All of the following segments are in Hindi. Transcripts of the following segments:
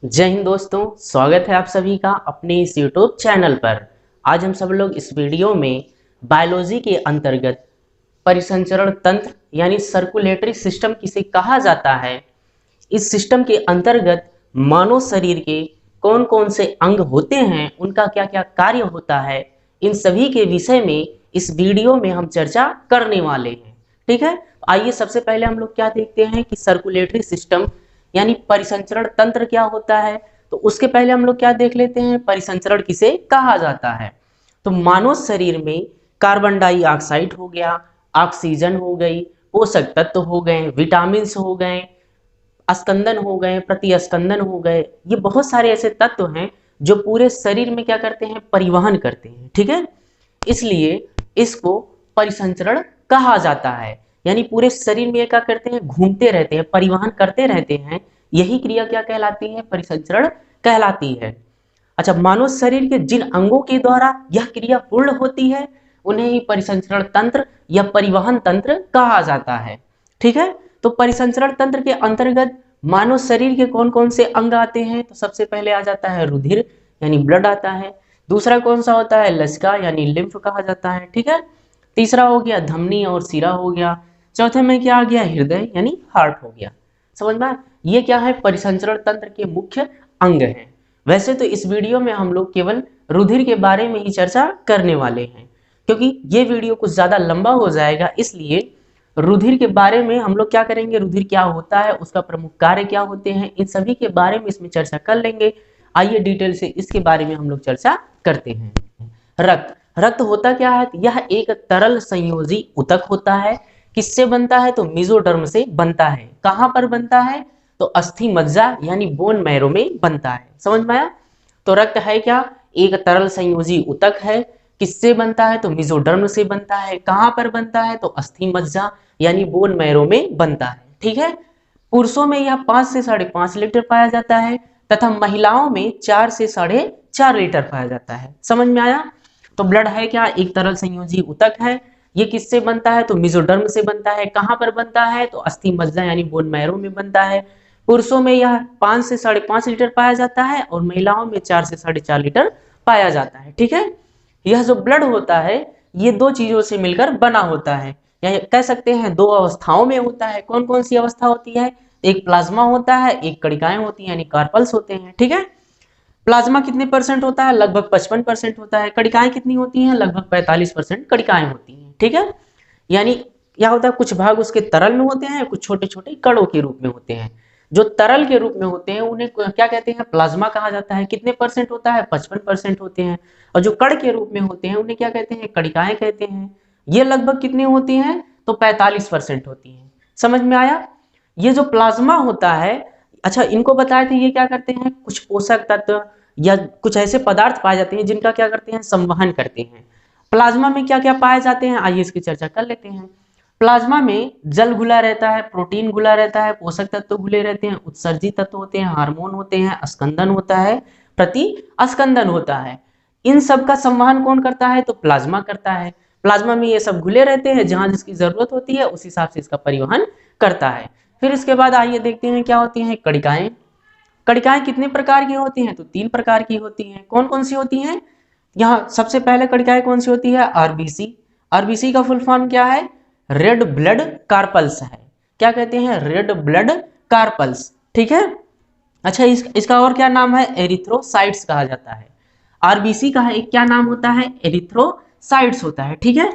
जय हिंद दोस्तों, स्वागत है आप सभी का अपने इस यूट्यूब चैनल पर। आज हम सब लोग इस वीडियो में बायोलॉजी के अंतर्गत परिसंचरण तंत्र यानी सर्कुलेटरी सिस्टम किसे कहा जाता है, इस सिस्टम के अंतर्गत मानव शरीर के कौन कौन से अंग होते हैं, उनका क्या क्या कार्य होता है, इन सभी के विषय में इस वीडियो में हम चर्चा करने वाले हैं। ठीक है, आइए सबसे पहले हम लोग क्या देखते हैं कि सर्कुलेटरी सिस्टम यानी परिसंचरण तंत्र क्या होता है। तो उसके पहले हम लोग क्या देख लेते हैं, परिसंचरण किसे कहा जाता है। तो मानव शरीर में कार्बन डाइऑक्साइड हो गया, ऑक्सीजन हो गई, पोषक तत्व हो गए, विटामिन हो गए, अस्कंदन हो गए, प्रतिस्कंदन हो गए, ये बहुत सारे ऐसे तत्व हैं जो पूरे शरीर में क्या करते हैं, परिवहन करते हैं। ठीक है, इसलिए इसको परिसंचरण कहा जाता है। यानी पूरे शरीर में क्या करते हैं, घूमते रहते हैं, परिवहन करते रहते हैं। यही क्रिया क्या कहलाती है, परिसंचरण कहलाती है। अच्छा, मानव शरीर के जिन अंगों के द्वारा यह क्रिया पूर्ण होती है उन्हें ही परिसंचरण तंत्र या परिवहन तंत्र कहा जाता है। ठीक है, तो परिसंचरण तंत्र के अंतर्गत मानव शरीर के कौन कौन से अंग आते हैं। तो सबसे पहले आ जाता है रुधिर यानी ब्लड आता है। दूसरा कौन सा होता है, लसिका यानी लिम्फ कहा जाता है। ठीक है, तीसरा हो गया धमनी और सिरा हो गया। चौथे में क्या आ गया, हृदय यानी हार्ट हो गया। समझ में, ये क्या है, परिसंचरण तंत्र के मुख्य अंग हैं। वैसे तो इस वीडियो में हम लोग केवल रुधिर के बारे में ही चर्चा करने वाले हैं, क्योंकि ये वीडियो कुछ ज्यादा लंबा हो जाएगा, इसलिए रुधिर के बारे में हम लोग क्या करेंगे, रुधिर क्या होता है, उसका प्रमुख कार्य क्या होते हैं, इन सभी के बारे में इसमें चर्चा कर लेंगे। आइए डिटेल से इसके बारे में हम लोग चर्चा करते हैं। रक्त रक्त होता क्या है, यह एक तरल संयोजी ऊतक होता है। किससे बनता है, तो मेसोडर्म से बनता है। कहां पर बनता है, तो अस्थि मज्जा यानी बोन मैरो में बनता है। समझ में आया। तो रक्त है क्या, एक तरल संयोजी ऊतक है। किससे बनता है, तो मेसोडर्म से बनता है। कहां पर बनता है, तो अस्थि मज्जा यानी बोन मैरो में बनता है। ठीक है, पुरुषों में यह 5 से 5.5 लीटर पाया जाता है तथा महिलाओं में 4 से 4.5 लीटर पाया जाता है। समझ में आया। तो ब्लड है क्या, एक तरल संयोजी ऊतक है। ये किससे बनता है, तो मेसोडर्म से बनता है। कहां पर बनता है, तो अस्थि मज्जा यानी बोन मैरो में बनता है। पुरुषों में यह 5 से 5.5 लीटर पाया जाता है और महिलाओं में 4 से 4.5 लीटर पाया जाता है। ठीक है, यह जो ब्लड होता है ये दो चीजों से मिलकर बना होता है, या कह सकते हैं दो अवस्थाओं में होता है। कौन कौन सी अवस्था होती है, एक प्लाज्मा होता है, एक कणिकाएं होती हैं यानी कार्पल्स होते हैं। ठीक है, प्लाज्मा कितने परसेंट होता है, लगभग 55% होता है। कणिकाएं कितनी होती हैं, लगभग 45% कणिकाएं होती हैं। ठीक है, यानी क्या होता है, कुछ भाग उसके तरल में होते हैं, कुछ छोटे छोटे कणों के रूप में होते हैं। जो तरल के रूप में होते हैं उन्हें क्या कहते हैं, प्लाज्मा कहा जाता है। कितने परसेंट होता है, 55% होते हैं। और जो कण के रूप में होते हैं उन्हें क्या कहते हैं, कणिकाएं कहते हैं। ये लगभग कितनी होती हैं, तो 45% होती हैं। समझ में आया। ये जो प्लाज्मा होता है, अच्छा इनको बताए थे, ये क्या करते हैं, कुछ पोषक तत्व या कुछ ऐसे पदार्थ पाए जाते हैं जिनका क्या करते हैं, संवहन करते हैं। प्लाज्मा में क्या क्या पाए जाते हैं, आइए इसकी चर्चा कर लेते हैं। प्लाज्मा में जल घुला रहता है, प्रोटीन घुला रहता है, पोषक तत्व घुले रहते हैं, उत्सर्जित तत्व होते हैं, हार्मोन होते हैं, स्कंदन होता है, प्रति स्कंदन होता है। इन सब का संवहन कौन करता है, तो प्लाज्मा करता है। प्लाज्मा में ये सब घुले रहते हैं, जहां जिसकी जरूरत होती है उस हिसाब से इसका परिवहन करता है। फिर इसके बाद आइए देखते हैं क्या होती हैं कणिकाएं। कणिकाएं कितने प्रकार की होती हैं, तो 3 प्रकार की होती हैं। कौन कौन सी होती हैं, यहाँ सबसे पहले कणिकाएं कौन सी होती है, आरबीसी। आरबीसी का फुल फॉर्म क्या है, रेड ब्लड कार्पल्स है। क्या कहते हैं, रेड ब्लड कार्पल्स। ठीक है, अच्छा इसका और क्या नाम है, एरिथ्रोसाइट्स कहा जाता है। आरबीसी का एक क्या नाम होता है, एरिथ्रोसाइट्स होता है। ठीक है,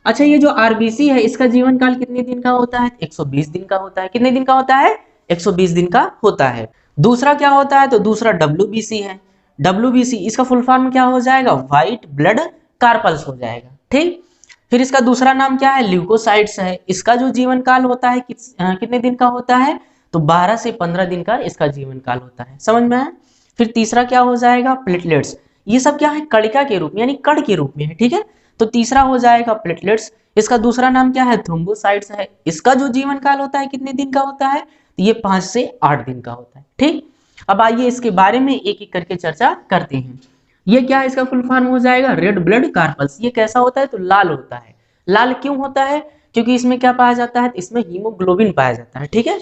अच्छा ये जो आरबीसी है इसका जीवन काल कितने दिन का होता है, 120 दिन का होता है। कितने दिन का होता है, 120 दिन का होता है। दूसरा क्या होता है, तो दूसरा डब्ल्यूबीसी है। डब्ल्यूबीसी इसका फुल फॉर्म क्या हो जाएगा, व्हाइट ब्लड कार्पल्स हो जाएगा। ठीक, फिर इसका दूसरा नाम क्या है, ल्यूकोसाइट्स है। इसका जो जीवन काल होता है कितने दिन का होता है, तो 12 से 15 दिन का इसका जीवन काल होता है। समझ में आया। फिर तीसरा क्या हो जाएगा, प्लेटलेट्स। ये सब क्या है, कणिका के रूप में यानी कण के रूप में है। ठीक है, तो तीसरा हो जाएगा प्लेटलेट्स। इसका दूसरा नाम क्या है, थ्रोम्बोसाइट्स है। इसका जो जीवन काल होता है कितने दिन का होता है, तो ये 5 से 8 दिन का होता है। ठीक, अब आइए इसके बारे में एक एक करके चर्चा करते हैं। ये क्या है, इसका फुल फॉर्म हो जाएगा रेड ब्लड कार्पल्स। ये कैसा होता है, तो लाल होता है। लाल क्यों होता है, क्योंकि इसमें क्या पाया जाता है, इसमें हीमोग्लोबिन पाया जाता है। ठीक है,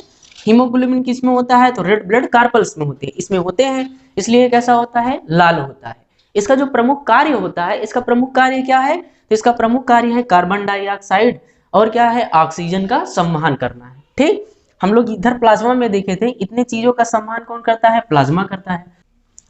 हीमोग्लोबिन किस में होता है, तो रेड ब्लड कार्पल्स में होते हैं, इसमें होते हैं, इसलिए कैसा होता है, लाल होता है। इसका जो प्रमुख कार्य होता है, इसका प्रमुख कार्य क्या है, तो इसका प्रमुख कार्य है कार्बन डाइऑक्साइड और क्या है, ऑक्सीजन का संवहन करना है। ठीक, हम लोग इधर प्लाज्मा में देखे थे, इतने चीजों का संवहन कौन करता है, प्लाज्मा करता है।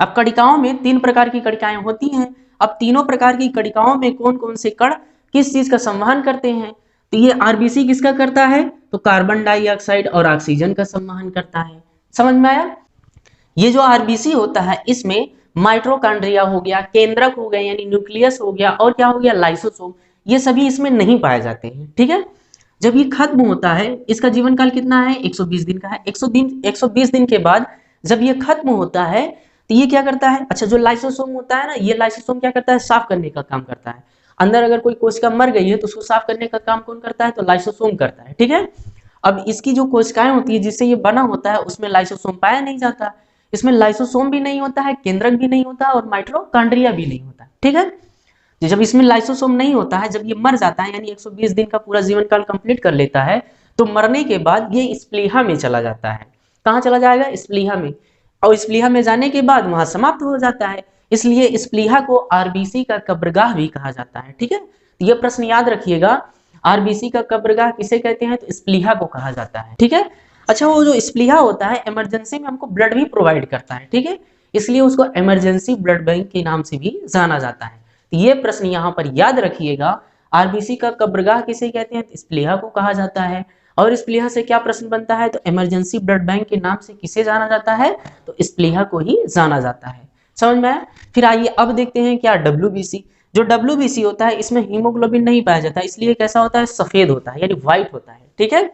अब कणिकाओं में 3 प्रकार की कणिकाएं होती हैं। अब तीनों प्रकार की कणिकाओं में कौन कौन से कण किस चीज का संवहन करते हैं, तो ये आरबीसी किसका करता है, तो कार्बन डाइऑक्साइड और ऑक्सीजन का संवहन करता है। समझ में आया। ये जो आरबीसी होता है, इसमें माइटोकॉन्ड्रिया हो गया, केंद्रक हो गया यानी न्यूक्लियस हो गया, और क्या हो गया, लाइसोसोम, ये सभी इसमें नहीं पाए जाते हैं। ठीक है, जब ये खत्म होता है, इसका जीवन काल कितना है, 120 दिन का है। 120 दिन के बाद जब ये खत्म होता है, तो ये क्या करता है, अच्छा जो लाइसोसोम होता है ना, ये लाइसोसोम क्या करता है, साफ करने का काम करता है। अंदर अगर कोई कोशिका मर गई है तो उसको साफ करने का काम कौन करता है, तो लाइसोसोम करता है। ठीक है, अब इसकी जो कोशिकाएं होती है जिससे ये बना होता है, उसमें लाइसोसोम पाया नहीं जाता। इसमें लाइसोसोम भी नहीं होता है, केंद्रक भी नहीं होता और माइटोकॉन्ड्रिया भी नहीं होता। ठीक है, जब इसमें लाइसोसोम नहीं होता है, जब ये मर जाता है यानी 120 दिन का पूरा जीवन काल कंप्लीट कर लेता है, तो मरने के बाद ये स्प्लीहा में चला जाता है। कहाँ चला जाएगा, स्प्लीहा में, और स्प्लीहा में जाने के बाद वहां समाप्त हो जाता है। इसलिए स्प्लीहा को आरबीसी का कब्रगाह भी कहा जाता है। ठीक है, तो ये प्रश्न याद रखिएगा, आरबीसी का कब्रगाह किसे कहते हैं, तो स्प्लीहा को कहा जाता है। ठीक है, अच्छा वो जो स्प्लीहा होता है इमरजेंसी में हमको ब्लड भी प्रोवाइड करता है। ठीक है, इसलिए उसको इमरजेंसी ब्लड बैंक के नाम से भी जाना जाता है। तो ये प्रश्न यहाँ पर याद रखिएगा, आरबीसी का कब्रगाह किसे कहते हैं, तो स्प्लीहा को कहा जाता है। और स्प्लीहा से क्या प्रश्न बनता है, तो इमरजेंसी ब्लड बैंक के नाम से किसे जाना जाता है, तो स्प्लीहा को ही जाना जाता है। समझ में आया। फिर आइए अब देखते हैं क्या डब्ल्यूबीसी। जो डब्ल्यूबीसी होता है, इसमें हीमोग्लोबिन नहीं पाया जाता, इसलिए कैसा होता है, सफेद होता है यानी व्हाइट होता है। ठीक है,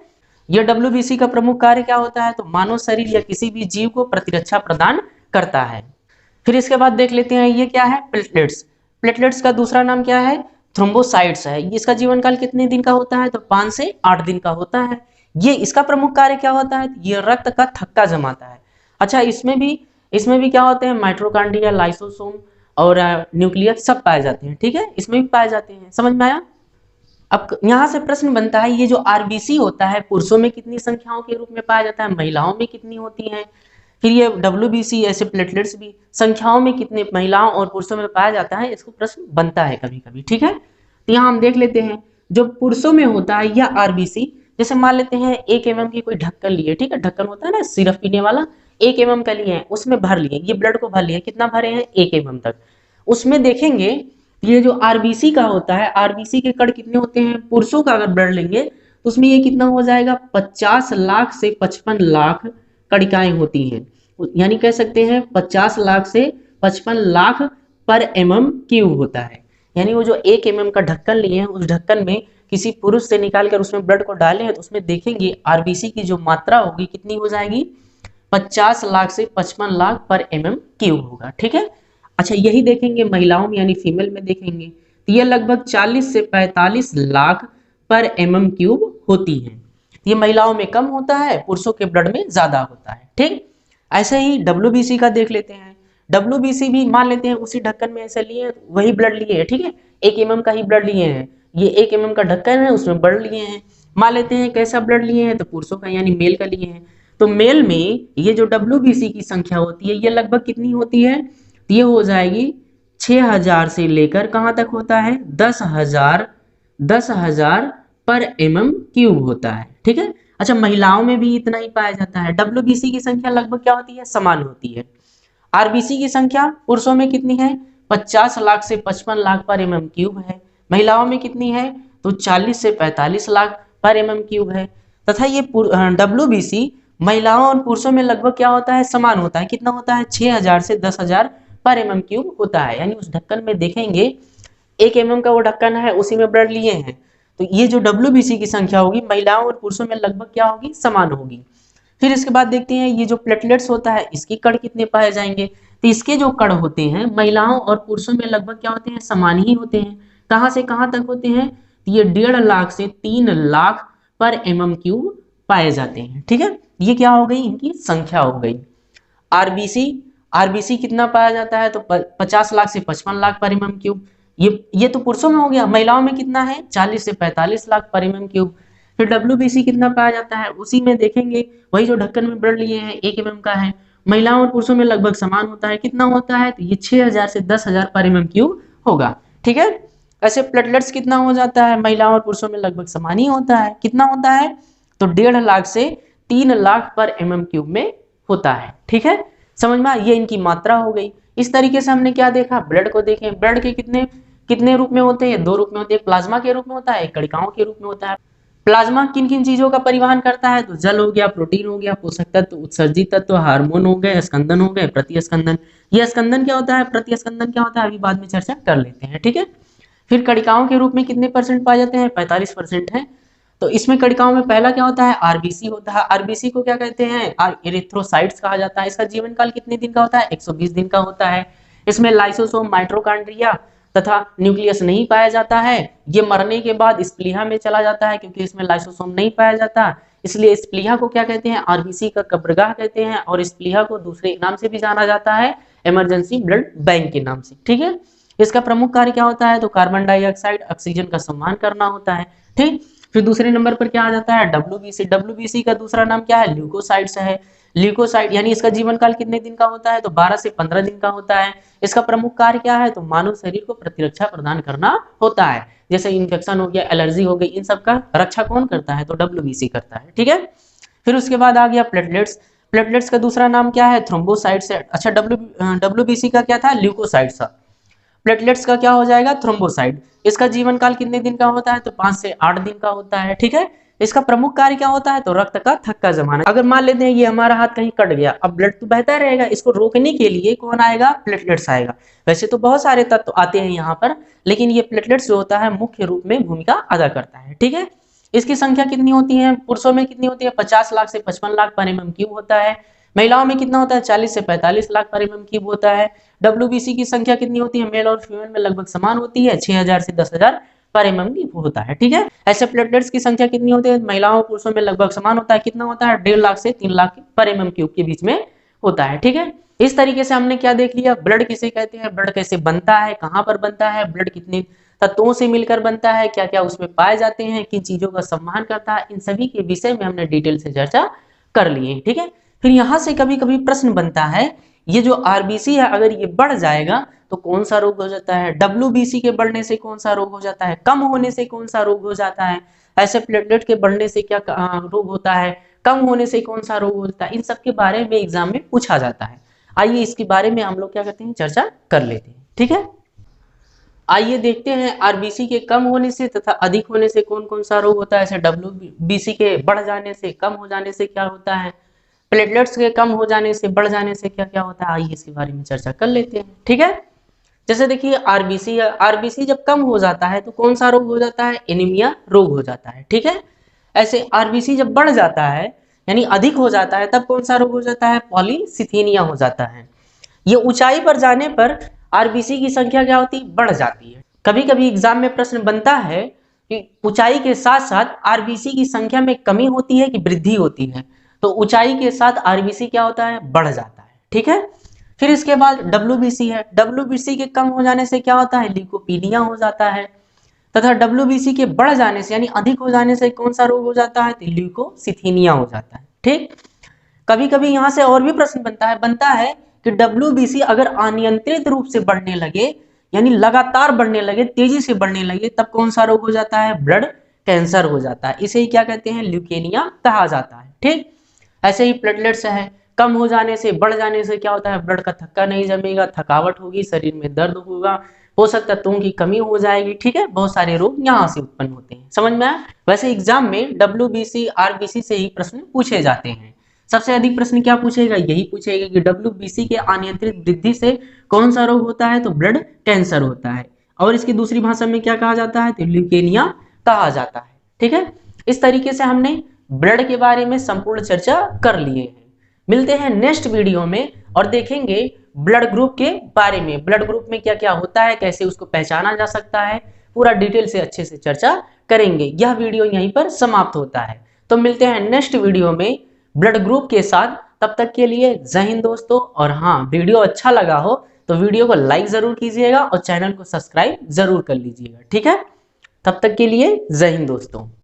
यह डब्ल्यूबीसी का प्रमुख कार्य क्या होता है, तो मानव शरीर या किसी भी जीव को प्रतिरक्षा प्रदान करता है। फिर इसके बाद देख लेते हैं ये क्या है, प्लेटलेट्स। प्लेटलेट्स का दूसरा नाम क्या है, थ्रोम्बोसाइट्स है। इसका जीवन काल कितने दिन का होता है, तो 5 से 8 दिन का होता है। ये इसका प्रमुख कार्य क्या होता है, ये रक्त का थक्का जमाता है। अच्छा इसमें भी क्या होते हैं, माइटोकॉन्ड्रिया, लाइसोसोम और न्यूक्लियस सब पाए जाते हैं। ठीक है, इसमें भी पाए जाते हैं। समझ में आया। अब यहाँ से प्रश्न बनता है, ये जो आरबीसी होता है पुरुषों में कितनी संख्याओं के रूप में पाया जाता है, महिलाओं में कितनी होती है। फिर ये डब्ल्यूबीसी ऐसे प्लेटलेट्स भी संख्याओं में कितने महिलाओं और पुरुषों में पाया जाता है, इसको प्रश्न बनता है कभी कभी। ठीक है, तो यहाँ हम देख लेते हैं, जो पुरुषों में होता है यह आरबीसी, जैसे मान लेते हैं 1 mm की कोई ढक्कन लिए। ठीक है, ढक्कन होता है ना सिरप पीने वाला, 1 mm का लिए, उसमें भर लिए, ये ब्लड को भर लिए, कितना भरे हैं, 1 mm तक। उसमें देखेंगे ये जो आरबीसी का होता है, आरबीसी के कण कितने होते हैं, पुरुषों का अगर ब्लड लेंगे तो उसमें ये कितना हो जाएगा, 50 लाख से 55 लाख कणिकाएं होती हैं। यानी कह सकते हैं 50 लाख से 55 लाख पर mm³ होता है। यानी वो जो 1 mm का ढक्कन लिए हैं, उस ढक्कन में किसी पुरुष से निकालकर उसमें ब्लड को डाले हैं, तो उसमें देखेंगे आरबीसी की जो मात्रा होगी कितनी हो जाएगी, 50 लाख से 55 लाख पर mm³ होगा। ठीक है, अच्छा यही देखेंगे महिलाओं में यानी फीमेल में देखेंगे, तो ये लगभग 40 से 45 लाख पर mm³ होती है। ये महिलाओं में कम होता है, पुरुषों के ब्लड में ज्यादा होता है। ठीक, ऐसे ही डब्ल्यूबीसी का देख लेते हैं। डब्ल्यूबीसी भी मान लेते हैं उसी ढक्कन में ऐसे लिए, वही ब्लड लिए है। ठीक है, 1 mm का ही ब्लड लिए हैं, ये 1 mm का ढक्कन है, उसमें ब्लड लिए हैं। मान लेते हैं कैसा ब्लड लिए हैं, तो पुरुषों का यानी मेल का लिए हैं। तो मेल में ये जो डब्ल्यूबीसी की संख्या होती है, ये लगभग कितनी होती है, ये हो जाएगी 6000 से लेकर कहां तक होता है, 10,000 पर mm³ होता है। ठीक है, अच्छा महिलाओं में भी इतना ही पाया जाता है। डब्ल्यूबीसी की संख्या लगभग क्या होती है, समान होती है। आरबीसी की संख्या पुरुषों में कितनी है, 50 लाख से 55 लाख पर mm³ है। महिलाओं में कितनी है, तो 40 से 45 लाख पर mm³ है। तथा ये डब्ल्यूबीसी महिलाओं और पुरुषों में लगभग क्या होता है, समान होता है। कितना होता है, 6000 से 10,000 पर mm³ होता है। यानी उस ढक्कन में देखेंगे 1 mm का वो ढक्कन है, उसी में ब्लड लिए हैं, तो ये जो डब्ल्यूबीसी की संख्या होगी महिलाओं और पुरुषों में लगभग क्या होगी, समान होगी। फिर इसके बाद देखते हैं ये जो प्लेटलेट्स होता है, इसके कण कितने पाए जाएंगे, तो इसके जो कण होते हैं महिलाओं और पुरुषों में लगभग क्या होते हैं, समान ही होते हैं। कहां से कहां तक होते हैं, तो ये 1.5 लाख से 3 लाख पर mm³ पाए जाते हैं। ठीक है, ये क्या हो गई, इनकी संख्या हो गई। आरबीसी कितना पाया जाता है, तो 50 लाख से 55 लाख पर mm³। ये तो पुरुषों में हो गया। महिलाओं में कितना है, 40 से 45 लाख पर mm³। फिर WBC कितना पाया जाता है, उसी में देखेंगे वही जो ढक्कन में ब्लड लिए हैं 1 mm का है, महिलाओं और पुरुषों में लगभग समान होता है। कितना होता है, तो ये 6000 से 10000 पर mm³ होगा। ठीक है, ऐसे प्लेटलेट्स कितना हो जाता है, महिलाओं और पुरुषों में लगभग समान ही होता है। कितना होता है, तो 1.5 लाख से 3 लाख पर mm³ में होता है। ठीक है, समझ में, ये इनकी मात्रा हो गई। इस तरीके से हमने क्या देखा, ब्लड को देखें। ब्लड के कितने कितने रूप में होते हैं, 2 रूप में होते हैं, प्लाज्मा के रूप में होता है, एक कणिकाओं के रूप में होता है। प्लाज्मा किन किन चीजों का परिवहन करता है, तो जल हो गया, प्रोटीन हो गया, पोषक तत्व, उत्सर्जित तत्व, हार्मोन हो गए, स्कंदन हो गए, प्रतिस्कंदन। ये स्कंदन क्या होता है, प्रतिस्कंदन क्या होता है, अभी बाद में चर्चा कर लेते हैं। ठीक है, फिर कणिकाओं के रूप में कितने % पाए जाते हैं, 45% है। तो इसमें कणिकाओं में पहला क्या होता है, आरबीसी होता है। आरबीसी को क्या कहते हैं, एरिथ्रोसाइट्स कहा जाता है। इसका जीवन काल कितने दिन का होता है, 120 दिन का होता है। इसमें लाइसोसोम, माइटोकॉन्ड्रिया तथा न्यूक्लियस नहीं पाया जाता है। ये मरने के बाद स्प्लीहा में चला जाता है, क्योंकि इसमें लाइसोसोम नहीं पाया जाता, इसलिए स्प्लीहा को क्या कहते हैं, आरबीसी का कब्रगाह कहते हैं। और स्प्लीहा को दूसरे नाम से भी जाना जाता है, इमरजेंसी ब्लड बैंक के नाम से। ठीक है, इसका प्रमुख कार्य क्या होता है, तो कार्बन डाइऑक्साइड ऑक्सीजन का सम्मान करना होता है। ठीक, फिर दूसरे नंबर पर क्या आ जाता है, डब्ल्यूबीसी। डब्ल्यूबीसी का दूसरा नाम क्या है, ल्यूकोसाइड्स है। ल्यूकोसाइड यानी इसका जीवन काल कितने दिन का होता है, तो 12 से 15 दिन का होता है। इसका प्रमुख कार्य क्या है, तो मानव शरीर को प्रतिरक्षा प्रदान करना होता है। जैसे इन्फेक्शन हो गया, एलर्जी हो गई, इन सब का रक्षा कौन करता है, तो डब्ल्यूबीसी करता है। ठीक है, फिर उसके बाद आ गया प्लेटलेट्स। प्लेटलेट्स का दूसरा नाम क्या है, थ्रोम्बोसाइट्स है। अच्छा, डब्ल्यूबीसी का क्या था, ल्यूकोसाइड्स था। प्लेटलेट्स का क्या हो जाएगा, थ्रोम्बोसाइट। इसका जीवन काल कितने दिन का होता है, तो 5 से 8 दिन का होता है। ठीक है, इसका प्रमुख कार्य क्या होता है, तो रक्त का थक्का जमाना। अगर मान लेते हैं ये हमारा हाथ कहीं कट गया, अब ब्लड तो बहता रहेगा, इसको रोकने के लिए कौन आएगा, प्लेटलेट्स आएगा। वैसे तो बहुत सारे तत्व आते हैं यहाँ पर, लेकिन ये प्लेटलेट्स जो होता है मुख्य रूप में भूमिका अदा करता है। ठीक है, इसकी संख्या कितनी होती है, पुरुषों में कितनी होती है, 50 लाख से 55 लाख पर mm³ होता है। महिलाओं में कितना होता है, 40 से 45 लाख पर mm³ होता है। डब्ल्यूबीसी की संख्या कितनी होती है, मेल और फीमेल में लगभग समान होती है, 6000 से 10000 पर mm³ होता है। ठीक है, ऐसे प्लेटलेट्स की संख्या कितनी होती है, महिलाओं और पुरुषों में लगभग समान होता है। कितना होता है, 1.5 लाख से 3 लाख पर mm³ के बीच में होता है। ठीक है, इस तरीके से हमने क्या देख लिया, ब्लड किसे कहते हैं, ब्लड कैसे बनता है, कहाँ पर बनता है, ब्लड कितने तत्वों से मिलकर बनता है, क्या क्या उसमें पाए जाते हैं, किन चीजों का सम्मान करता है, इन सभी के विषय में हमने डिटेल से चर्चा कर लिए। ठीक है, फिर यहाँ से कभी कभी प्रश्न बनता है, ये जो आरबीसी है अगर ये बढ़ जाएगा तो कौन सा रोग हो जाता है, डब्ल्यूबीसी के बढ़ने से कौन सा रोग हो जाता है, कम होने से कौन सा रोग हो जाता है, ऐसे प्लेटलेट के बढ़ने से क्या रोग होता है, कम होने से कौन सा रोग होता है, इन सब के बारे में एग्जाम में पूछा जाता है। आइए इसके बारे में हम लोग क्या करते हैं, चर्चा कर लेते हैं। ठीक है, आइए देखते हैं आरबीसी के कम होने से तथा अधिक होने से कौन कौन सा रोग होता है। ऐसे डब्ल्यूबीसी के बढ़ जाने से, कम हो जाने से क्या होता है, प्लेटलेट्स के कम हो जाने से, बढ़ जाने से क्या क्या होता है, आइए इसके बारे में चर्चा कर लेते हैं। ठीक है, जैसे देखिए आरबीसी है, आरबीसी जब कम हो जाता है तो कौन सा रोग हो जाता है, एनीमिया रोग हो जाता है। ठीक है, ऐसे आरबीसी जब बढ़ जाता है यानी अधिक हो जाता है तब कौन सा रोग हो जाता है, पॉलीसिथीनिया हो जाता है। ये ऊंचाई पर जाने पर आरबीसी की संख्या क्या होती है, बढ़ जाती है। कभी कभी एग्जाम में प्रश्न बनता है कि ऊंचाई के साथ साथ आरबीसी की संख्या में कमी होती है कि वृद्धि होती है, तो ऊंचाई के साथ आरबीसी क्या होता है, बढ़ जाता है। ठीक है, फिर इसके बाद डब्ल्यूबीसी है, डब्ल्यूबीसी के कम हो जाने से क्या होता है, ल्यूकोपीनिया हो जाता है, तथा डब्ल्यूबीसी के बढ़ जाने से यानी अधिक हो जाने से कौन सा रोग हो जाता है, तो ल्यूकोसिथीनिया हो जाता है। ठीक, कभी कभी यहाँ से और भी प्रश्न बनता है कि डब्ल्यूबीसी अगर अनियंत्रित रूप से बढ़ने लगे यानी लगातार बढ़ने लगे, तेजी से बढ़ने लगे, तब कौन सा रोग हो जाता है, ब्लड कैंसर हो जाता है। इसे ही क्या कहते हैं, ल्यूकेमिया कहा जाता है। ठीक, ऐसे ही प्लेटलेट्स है, कम हो जाने से, बढ़ जाने से क्या होता है, ब्लड का थक्का नहीं जमेगा, थकावट होगी, शरीर में दर्द होगा, पोषक तत्वों की कमी हो जाएगी। ठीक है, बहुत सारे रोग यहाँ से उत्पन्न होते हैं। समझ में आया। वैसे एग्जाम में डब्ल्यूबीसी आरबीसी से ही प्रश्न पूछे जाते हैं। सबसे अधिक प्रश्न क्या पूछेगा, यही पूछेगा कि डब्ल्यूबीसी के अनियंत्रित वृद्धि से कौन सा रोग होता है, तो ब्लड कैंसर होता है। और इसकी दूसरी भाषा में क्या कहा जाता है, तो ल्यूकेमिया कहा जाता है। ठीक है, इस तरीके से हमने ब्लड के बारे में संपूर्ण चर्चा कर लिए हैं। मिलते हैं नेक्स्ट वीडियो में और देखेंगे ब्लड ग्रुप के बारे में, ब्लड ग्रुप में क्या क्या होता है, कैसे उसको पहचाना जा सकता है, पूरा डिटेल से अच्छे से चर्चा करेंगे। यह वीडियो यहीं पर समाप्त होता है, तो मिलते हैं नेक्स्ट वीडियो में ब्लड ग्रुप के साथ। तब तक के लिए जय हिंद दोस्तों। और हाँ, वीडियो अच्छा लगा हो तो वीडियो को लाइक जरूर कीजिएगा और चैनल को सब्सक्राइब जरूर कर लीजिएगा। ठीक है, तब तक के लिए जय हिंद दोस्तों।